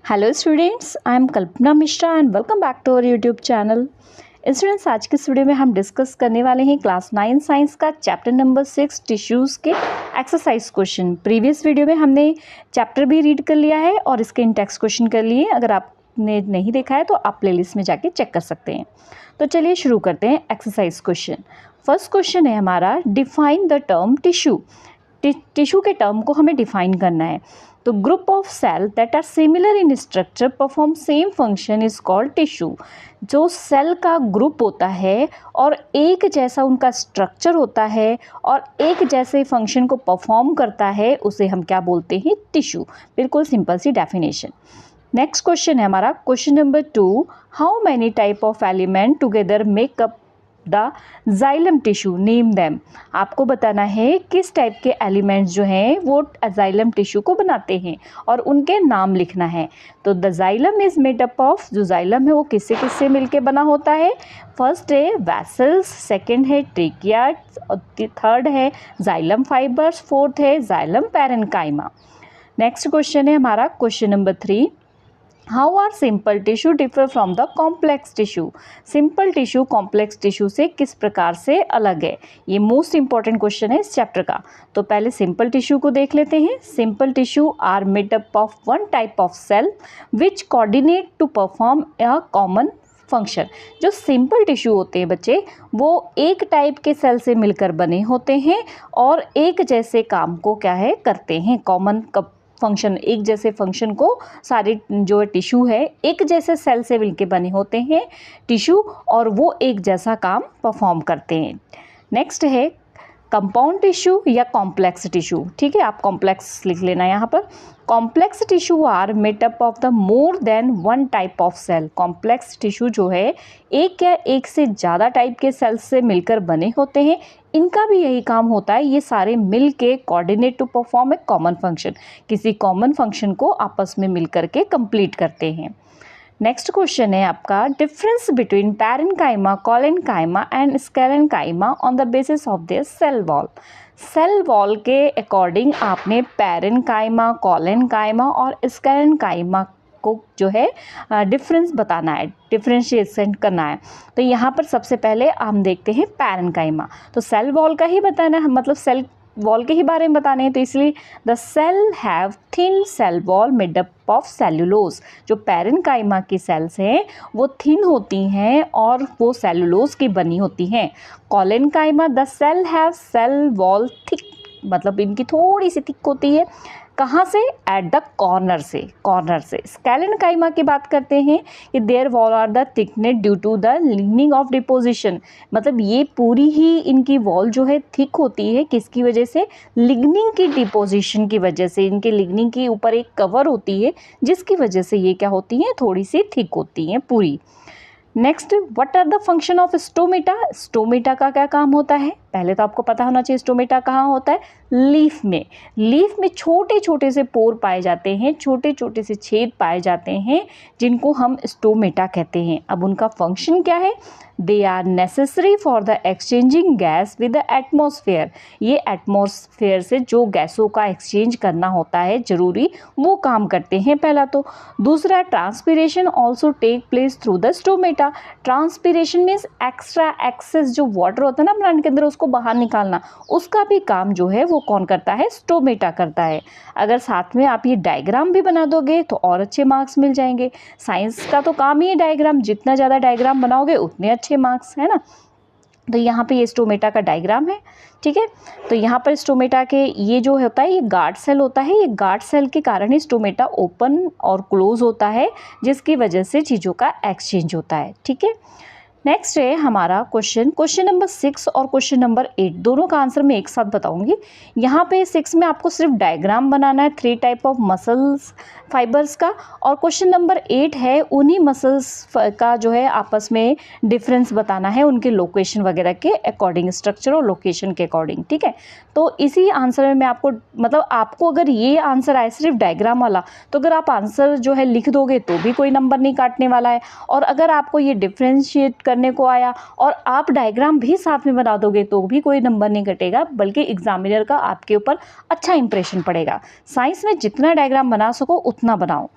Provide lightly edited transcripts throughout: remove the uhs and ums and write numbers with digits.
Hello students, I am Kalpana Mishra and welcome back to our YouTube channel. Students, आज के इस video में हम डिस्कस करने वाले हैं क्लास 9 साइंस का चैप्टर नंबर 6 टिश्यूज़ के एक्सरसाइज क्वेश्चन। प्रीवियस वीडियो में हमने चैप्टर भी रीड कर लिया है और इसके इंटेक्स क्वेश्चन कर लिए। अगर आपने नहीं देखा है तो आप प्लेलिस्ट में जाके चेक कर सकते हैं। तो चलिए शुरू करते हैं एक्सरसाइज क्वेश्चन। फर्स्ट क्वेश्चन है हमारा, define the term tissue. Tissue के टर्म को हमें डिफाइन करना है। तो group of cell that are similar in structure perform same function is called tissue. जो सेल का ग्रुप होता है और एक जैसा उनका स्ट्रक्चर होता है और एक जैसे फंक्शन को परफॉर्म करता है, उसे हम क्या बोलते हैं? टिश्यू। बिल्कुल सिंपल सी डेफिनेशन। नेक्स्ट क्वेश्चन है हमारा question number 2, how many type of element together make up the xylem tissue, name them. आपको बताना है किस टाइप के एलिमेंट्स जो हैं वो जाइलम टिश्यू को बनाते हैं और उनके नाम लिखना है। तो the xylem is made up of, जो जाइलम है वो किससे किससे मिलके बना होता है? फर्स्ट है वैसल्स, सेकंड है ट्रेकिया, थर्ड है जाइलम फाइबर्स, फोर्थ है जाइलम पैरेन्काइमा। नेक्स्ट क्वेश्चन है हमारा question number 3, how are simple tissue differ from the complex tissue. Simple tissue complex tissue से किस प्रकार से अलग है? ये मोस्ट इंपॉर्टेंट क्वेश्चन है इस चैप्टर का। तो पहले सिंपल टिश्यू को देख लेते हैं। Simple tissue are made up of one type of cell which coordinate to perform a common function. जो सिंपल टिश्यू होते हैं बच्चे, वो एक टाइप के सेल से मिलकर बने होते हैं और एक जैसे काम को क्या है करते हैं, कॉमन फंक्शन, एक जैसे फंक्शन को सारे जो टिश्यू है एक जैसे सेल से मिलके बने होते हैं टिश्यू और वो एक जैसा काम परफॉर्म करते हैं। नेक्स्ट है कंपाउंड टिश्यू या कॉम्प्लेक्स टिश्यू। ठीक है, आप कॉम्प्लेक्स लिख लेना यहाँ पर। Complex tissue are made up of the more than one type of cell. Complex tissue जो है एक या एक से ज़्यादा टाइप के सेल्स से मिलकर बने होते हैं। इनका भी यही काम होता है, ये सारे मिल के coordinate to perform a common function, किसी कॉमन फंक्शन को आपस में मिल करके कंप्लीट करते हैं। नेक्स्ट क्वेश्चन है आपका, difference between parenchyma, collenchyma and sclerenchyma on the basis of their cell wall. Cell wall के अकॉर्डिंग आपने पैरेन्काइमा, कोलेन्काइमा और स्केलेन्काइमा को जो है डिफरेंस बताना है, डिफरेंशिएशन करना है। तो यहाँ पर सबसे पहले हम देखते हैं पैरेन्काइमा। तो सेल वॉल का ही बताना है, मतलब सेल वॉल के ही बारे में बताने हैं, तो इसलिए the cell have thin cell wall made up of cellulose. जो पैरेन्काइमा की सेल्स हैं वो थिन होती हैं और वो सेल्यूलोज की बनी होती हैं। Collenchyma the cell have cell wall thick, मतलब इनकी थोड़ी सी थिक होती है। कहाँ से? एट द कॉर्नर से, कॉर्नर से। स्केलेन्काइमा की बात करते हैं कि their wall are the thickness due to the lignin of deposition. मतलब ये पूरी ही इनकी वॉल जो है थिक होती है, किसकी वजह से? लिग्निंग की डिपोजिशन की वजह से। इनके लिग्निंग के ऊपर एक कवर होती है जिसकी वजह से ये क्या होती हैं, थोड़ी सी थिक होती हैं पूरी। Next, what are the function of stomata. Stomata का क्या काम होता है? पहले तो आपको पता होना चाहिए स्टोमेटा कहाँ होता है? लीफ में। लीफ में छोटे छोटे से पोर पाए जाते हैं, छोटे छोटे से छेद पाए जाते हैं जिनको हम स्टोमेटा कहते हैं। अब उनका फंक्शन क्या है? They are necessary for the exchanging gas with the atmosphere. ये एटमॉस्फेयर से जो गैसों का एक्सचेंज करना होता है जरूरी, वो काम करते हैं पहला तो। दूसरा, transpiration also take place through the stomata. Transpiration means extra excess जो वाटर होता है ना प्लांट के अंदर, उसको बाहर निकालना, उसका भी काम जो है वो कौन करता है? स्टोमेटा करता है। अगर साथ में आप ये डायग्राम भी बना दोगे तो और अच्छे मार्क्स मिल जाएंगे। साइंस का तो काम ही है डायग्राम, जितना ज़्यादा डायग्राम बनाओगे उतने अच्छे मार्क्स, है ना। तो यहाँ पे ये स्टोमेटा का डायग्राम है। ठीक है, तो यहाँ पर स्टोमेटा के ये जो होता है ये गार्ड सेल होता है। ये गार्ड सेल के कारण ही स्टोमेटा ओपन और क्लोज होता है, जिसकी वजह से चीज़ों का एक्सचेंज होता है। ठीक है, नेक्स्ट है हमारा क्वेश्चन नंबर 6 और क्वेश्चन नंबर 8, दोनों का आंसर मैं एक साथ बताऊंगी। यहाँ पे 6 में आपको सिर्फ डायग्राम बनाना है 3 टाइप ऑफ मसल्स फाइबर्स का, और क्वेश्चन नंबर 8 है उन्हीं मसल्स का जो है आपस में डिफरेंस बताना है, उनके लोकेशन वगैरह के अकॉर्डिंग, स्ट्रक्चर और लोकेशन के अकॉर्डिंग। ठीक है, तो इसी आंसर में मैं आपको, मतलब आपको अगर ये आंसर आए सिर्फ डायग्राम वाला, तो अगर आप आंसर जो है लिख दोगे तो भी कोई नंबर नहीं काटने वाला है, और अगर आपको ये डिफ्रेंशिएट करने को आया और आप डायग्राम भी साथ में बना दोगे तो भी कोई नंबर नहीं कटेगा, बल्कि एग्जामिनर का आपके ऊपर अच्छा इंप्रेशन पड़ेगा। साइंस में जितना डायग्राम बना सको उतना बनाओ।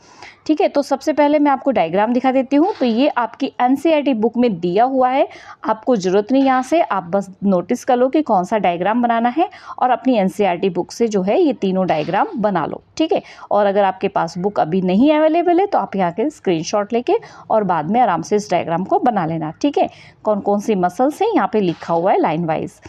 ठीक है, तो सबसे पहले मैं आपको डायग्राम दिखा देती हूँ। तो ये आपकी एनसीईआरटी बुक में दिया हुआ है, आपको ज़रूरत नहीं यहाँ से, आप बस नोटिस कर लो कि कौन सा डायग्राम बनाना है और अपनी एनसीईआरटी बुक से जो है ये तीनों डायग्राम बना लो। ठीक है, और अगर आपके पास बुक अभी नहीं अवेलेबल है तो आप यहाँ के स्क्रीनशॉट लेके और बाद में आराम से इस डायग्राम को बना लेना। ठीक है, कौन कौन सी मसल्स हैं यहाँ पे लिखा हुआ है लाइन वाइज।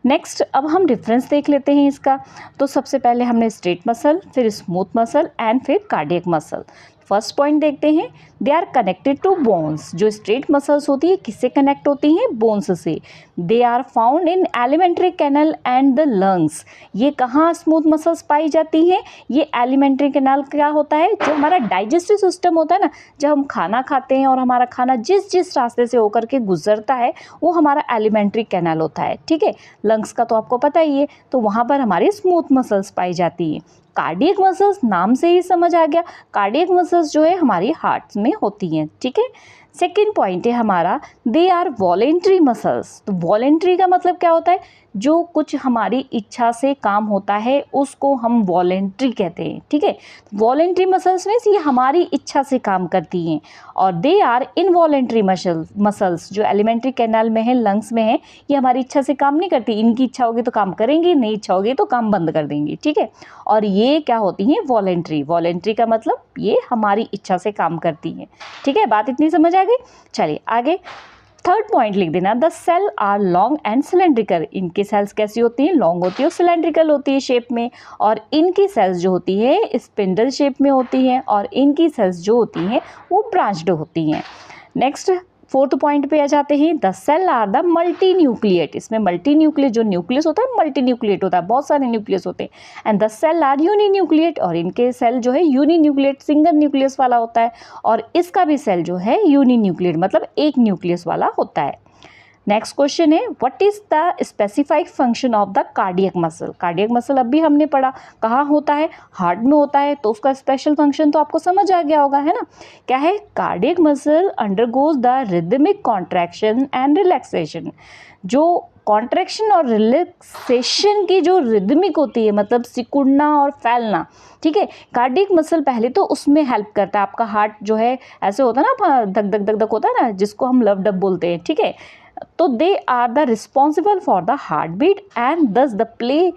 नेक्स्ट अब हम डिफरेंस देख लेते हैं इसका। तो सबसे पहले हमने स्ट्रेट मसल, फिर स्मूथ मसल एंड फिर कार्डियक मसल। फर्स्ट पॉइंट देखते हैं, they are connected to bones. जो स्ट्रेट मसल्स होती है किससे कनेक्ट होती हैं? बोन्स से। They are found in alimentary canal and the lungs. ये कहाँ स्मूथ मसल्स पाई जाती हैं? ये एलिमेंट्री कैनल क्या होता है? जो हमारा डाइजेस्टिव सिस्टम होता है ना, जब हम खाना खाते हैं और हमारा खाना जिस जिस रास्ते से होकर के गुजरता है वो हमारा एलिमेंट्री कैनल होता है। ठीक है, लंग्स का तो आपको पता ही है, तो वहाँ पर हमारी स्मूथ मसल्स पाई जाती हैं। कार्डियक मसल्स नाम से ही समझ आ गया, कार्डियक मसल्स जो है हमारी हार्ट में होती हैं। ठीक है, सेकेंड पॉइंट है हमारा, दे आर वॉलेंट्री मसल्स। तो वॉलेंट्री का मतलब क्या होता है? जो कुछ हमारी इच्छा से काम होता है उसको हम वॉलेंट्री कहते हैं। ठीक है, वॉलेंट्री मसल्स में ये हमारी इच्छा से काम करती हैं। और दे आर इनवॉलेंट्री मसल्स, जो एलिमेंट्री कैनाल में है, लंग्स में है, ये हमारी इच्छा से काम नहीं करती। इनकी इच्छा होगी तो काम करेंगी, नहीं इच्छा होगी तो काम बंद कर देंगी। ठीक है, और ये क्या होती हैं? वॉलेंट्री। वॉलेंट्री का मतलब ये हमारी इच्छा से काम करती हैं। ठीक है, बात इतनी समझ आ गई। चलिए आगे थर्ड पॉइंट लिख देना, the cell are long and cylindrical. इनकी सेल्स कैसी होती हैं? लॉन्ग होती है और सिलेंड्रिकल होती है शेप में। और इनकी सेल्स जो होती है स्पिंडल शेप में होती हैं और इनकी सेल्स जो होती हैं वो ब्रांच्ड होती हैं। नेक्स्ट फोर्थ पॉइंट पे आ जाते हैं, the cell are the multinucleate. इसमें मल्टी न्यूक्लिएट, जो न्यूक्लियस होता है मल्टी न्यूक्लिएट होता है, बहुत सारे न्यूक्लियस होते हैं। And the cell are uninucleate, और इनके सेल जो है यूनी न्यूक्लिएट, सिंगल न्यूक्लियस वाला होता है। और इसका भी सेल जो है यूनी न्यूक्लिएट मतलब एक न्यूक्लियस वाला होता है। नेक्स्ट क्वेश्चन है, what is the specified function of the cardiac muscle. Cardiac muscle अभी हमने पढ़ा कहाँ होता है? हार्ट में होता है, तो उसका स्पेशल फंक्शन तो आपको समझ आ गया होगा, है ना? क्या है? Cardiac muscle undergoes the rhythmic contraction and relaxation. जो कॉन्ट्रैक्शन और रिलैक्सेशन की जो रिदमिक होती है, मतलब सिकुड़ना और फैलना, ठीक है, कार्डियक मसल पहले तो उसमें हेल्प करता है। आपका हार्ट जो है ऐसे होता है ना, धक धक धक धक होता है ना, जिसको हम लव डब बोलते हैं। ठीक है, तो they are the responsible for the heart beat and thus the play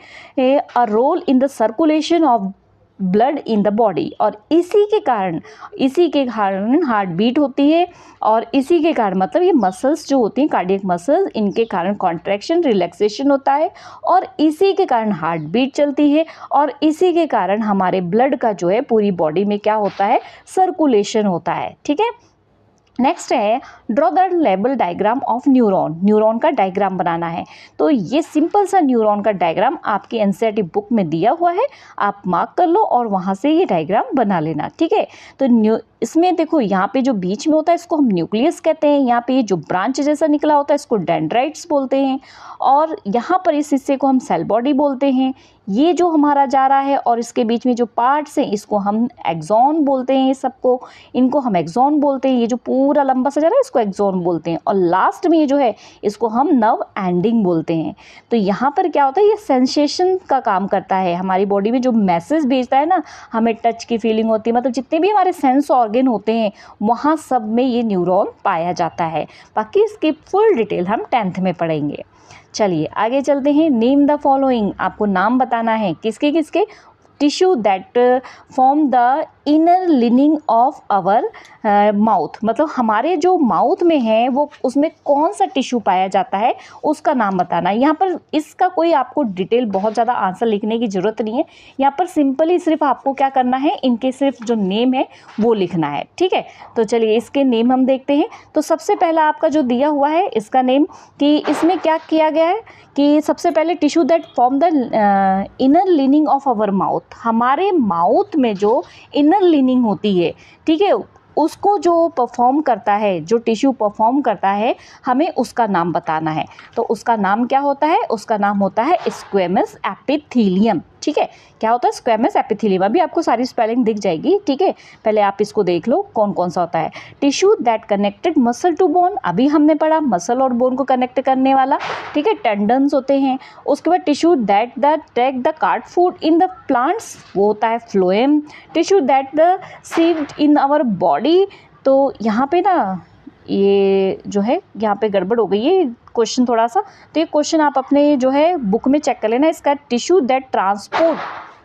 a role in the circulation of blood in the body. और इसी के कारण हार्ट बीट होती है, और इसी के कारण मतलब ये मसल्स जो होती हैं कार्डियक मसल्स, इनके कारण कॉन्ट्रैक्शन रिलैक्सेशन होता है, और इसी के कारण हार्ट बीट चलती है, और इसी के कारण हमारे ब्लड का जो है पूरी बॉडी में क्या होता है? सर्कुलेशन होता है। ठीक है, नेक्स्ट है, draw the label diagram of neuron. Neuron का डायग्राम बनाना है। तो ये सिंपल सा न्यूरॉन का डायग्राम आपकी एनसीईआरटी बुक में दिया हुआ है, आप मार्क कर लो और वहाँ से ये डायग्राम बना लेना। ठीक है, तो इसमें देखो यहाँ पे जो बीच में होता है इसको हम न्यूक्लियस कहते हैं, यहाँ पे जो ब्रांच जैसा निकला होता है इसको डेंड्राइट्स बोलते हैं, और यहाँ पर इस हिस्से को हम सेल बॉडी बोलते हैं। ये जो हमारा जा रहा है और इसके बीच में जो पार्ट्स हैं इसको हम एक्सॉन बोलते हैं, सबको इनको हम एक्सॉन बोलते हैं। ये जो पूरा लंबा सा जा रहा है इसको एक्सॉन बोलते हैं, और लास्ट में ये जो है इसको हम नर्व एंडिंग बोलते हैं। तो यहाँ पर क्या होता है? ये सेंसेशन का काम करता है, हमारी बॉडी में जो मैसेज भेजता है ना, हमें टच की फीलिंग होती है, मतलब जितने भी हमारे सेंस ऑर्गन होते हैं वहाँ सब में ये न्यूरॉन पाया जाता है। बाकी इसकी फुल डिटेल हम 10th में पढ़ेंगे। चलिए आगे चलते हैं, नेम द फॉलोइंग। आपको नाम बताना है किसके किसके? Tissue that form the inner lining of our mouth, मतलब हमारे जो माउथ में है वो उसमें कौन सा टिश्यू पाया जाता है उसका नाम बताना। यहाँ पर इसका कोई आपको डिटेल बहुत ज़्यादा आंसर लिखने की ज़रूरत नहीं है, यहाँ पर सिंपली सिर्फ आपको क्या करना है, इनके सिर्फ जो नेम है वो लिखना है। ठीक है, तो चलिए इसके नेम हम देखते हैं। तो सबसे पहला आपका जो दिया हुआ है इसका नेम, कि इसमें क्या किया गया है कि सबसे पहले tissue that form the inner lining of our mouth, हमारे माउथ में जो इनर लिनिंग होती है, ठीक है, उसको जो परफॉर्म करता है, जो टिश्यू परफॉर्म करता है, हमें उसका नाम बताना है। तो उसका नाम क्या होता है? उसका नाम होता है स्क्वेमस एपिथेलियम। ठीक है, क्या होता है? Squamous epithelium. अभी आपको सारी स्पेलिंग दिख जाएगी। ठीक है, पहले आप इसको देख लो कौन कौन सा होता है। Tissue that connected muscle to bone, अभी हमने पढ़ा मसल और बोन को कनेक्ट करने वाला। ठीक है, टेंडन्स होते हैं। उसके बाद tissue that the take the card food in the plants, वो होता है phloem. Tissue that the seed in our body, तो यहाँ पे ना ये जो है यहाँ पे गड़बड़ हो गई है क्वेश्चन थोड़ा सा, तो ये क्वेश्चन आप अपने जो है बुक में चेक कर लेना। इसका टिश्यू दैट ट्रांसपोर्ट,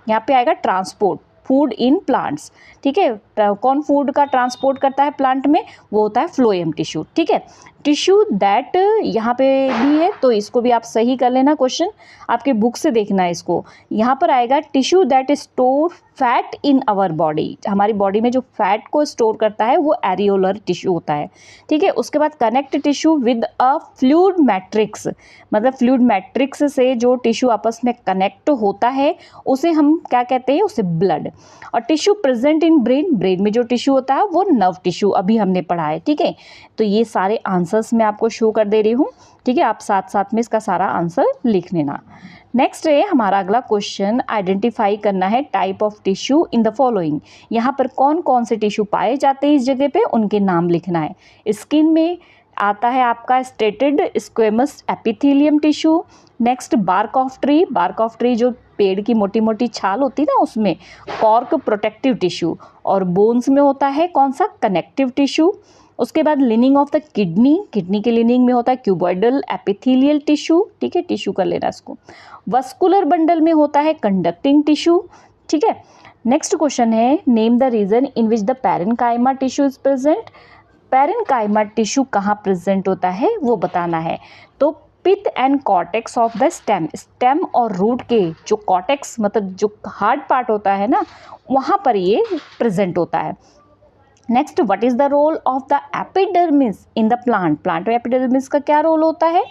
यहाँ पे आएगा ट्रांसपोर्ट फूड इन प्लांट्स। ठीक है, कौन फूड का ट्रांसपोर्ट करता है प्लांट में? वो होता है फ्लोएम टिश्यू। ठीक है, टिश्यू दैट यहाँ पे भी है, तो इसको भी आप सही कर लेना। क्वेश्चन आपके बुक से देखना है इसको। यहाँ पर आएगा tissue that store fat in our body, हमारी बॉडी में जो फैट को स्टोर करता है वो एरियोलर टिश्यू होता है। ठीक है, उसके बाद connect tissue with a fluid matrix, मतलब फ्लूइड मैट्रिक्स से जो टिश्यू आपस में कनेक्ट होता है उसे हम क्या कहते हैं? उसे ब्लड। और tissue present in brain, brain में जो टिश्यू होता है वो नर्व टिश्यू, अभी हमने पढ़ा है। ठीक है, तो ये सारे आंसर्स मैं आपको शो कर दे रही हूँ। ठीक है, आप साथ साथ में इसका सारा आंसर लिख लेना। नेक्स्ट है हमारा अगला क्वेश्चन, आइडेंटिफाई करना है type of tissue in the following. यहाँ पर कौन कौन से टिश्यू पाए जाते हैं इस जगह पे, उनके नाम लिखना है। स्किन में आता है आपका stated squamous epithelium tissue. Next bark of tree, bark of tree जो पेड़ की मोटी मोटी छाल होती है ना, उसमें कॉर्क प्रोटेक्टिव टिश्यू। और बोन्स में होता है कौन सा? Connective tissue. उसके बाद leaning of the kidney, kidney के लिनिंग में होता है क्यूबॉइडल एपिथेलियल टिश्यू। ठीक है, टिश्यू कर लेना इसको। वस्कुलर बंडल में होता है कंडक्टिंग टिश्यू। ठीक है, नेक्स्ट क्वेश्चन है, name the region in which the parenchyma tissue is present. Parenchyma tissue कहाँ प्रेजेंट होता है वो बताना है। तो pith and cortex of the stem, stem और रूट के जो कॉर्टेक्स मतलब जो हार्ड पार्ट होता है ना, वहाँ पर ये प्रेजेंट होता है। Next, what is the role of the epidermis in the plant, plant में एपिडर्मिस का क्या रोल होता है?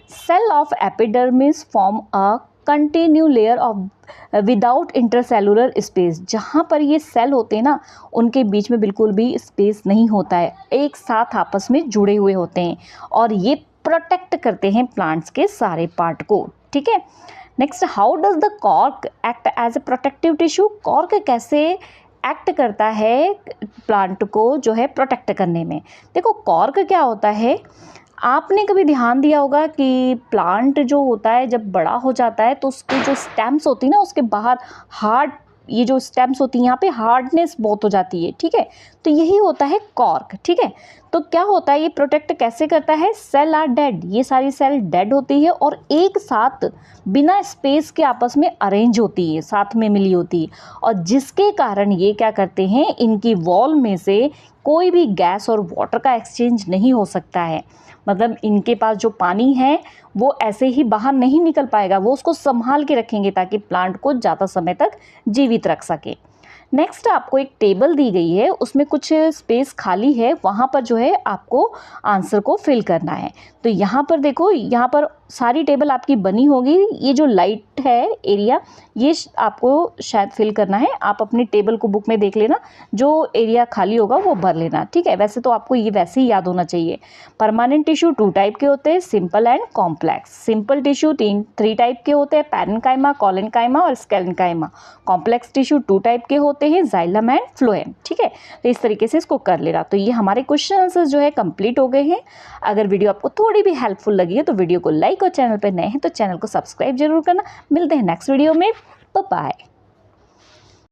Cell of epidermis form a continue layer of without intercellular space, जहाँ पर ये सेल होते हैं ना उनके बीच में बिल्कुल भी स्पेस नहीं होता है, एक साथ आपस में जुड़े हुए होते हैं और ये प्रोटेक्ट करते हैं प्लांट्स के सारे पार्ट को। ठीक है, next, how does the cork act as a protective tissue, cork कैसे एक्ट करता है प्लांट को जो है प्रोटेक्ट करने में। देखो कॉर्क क्या होता है, आपने कभी ध्यान दिया होगा कि प्लांट जो होता है जब बड़ा हो जाता है तो उसकी जो स्टेम्स होती है ना उसके बाहर हार्ड, ये जो स्टेम्स होती हैं यहाँ पे हार्डनेस बहुत हो जाती है। ठीक है, तो यही होता है कॉर्क। ठीक है, तो क्या होता है, ये प्रोटेक्ट कैसे करता है? सेल आर डेड, ये सारी सेल डेड होती है और एक साथ बिना स्पेस के आपस में अरेंज होती है, साथ में मिली होती है, और जिसके कारण ये क्या करते हैं, इनकी वॉल में से कोई भी गैस और वाटर का एक्सचेंज नहीं हो सकता है। मतलब इनके पास जो पानी है वो ऐसे ही बाहर नहीं निकल पाएगा, वो उसको संभाल के रखेंगे ताकि प्लांट को ज़्यादा समय तक जीवित रख सके। नेक्स्ट आपको एक टेबल दी गई है, उसमें कुछ स्पेस खाली है, वहाँ पर जो है आपको आंसर को फिल करना है। तो यहाँ पर देखो, यहाँ पर सारी टेबल आपकी बनी होगी, ये जो लाइट है एरिया ये आपको शायद फिल करना है। आप अपनी टेबल को बुक में देख लेना, जो एरिया खाली होगा वो भर लेना। ठीक है, वैसे तो आपको ये वैसे ही याद होना चाहिए। परमानेंट टिश्यू 2 टाइप के होते हैं, simple and complex. Simple tissue 3 type के होते हैं, पैरेन्काइमा, कोलेनकाइमा और स्केलेनकाइमा। कॉम्प्लेक्स टिश्यू 2 टाइप के होते हैं, जाइलम एंड फ्लोएम। ठीक है, तो इस तरीके से इसको कर लेना। तो ये हमारे क्वेश्चन आंसर्स जो है कंप्लीट हो गए हैं। अगर वीडियो आपको थोड़ी भी हेल्पफुल लगी है तो वीडियो को लाइक और चैनल पर नए हैं तो चैनल को सब्सक्राइब जरूर करना। मिलते हैं नेक्स्ट वीडियो में, बाय।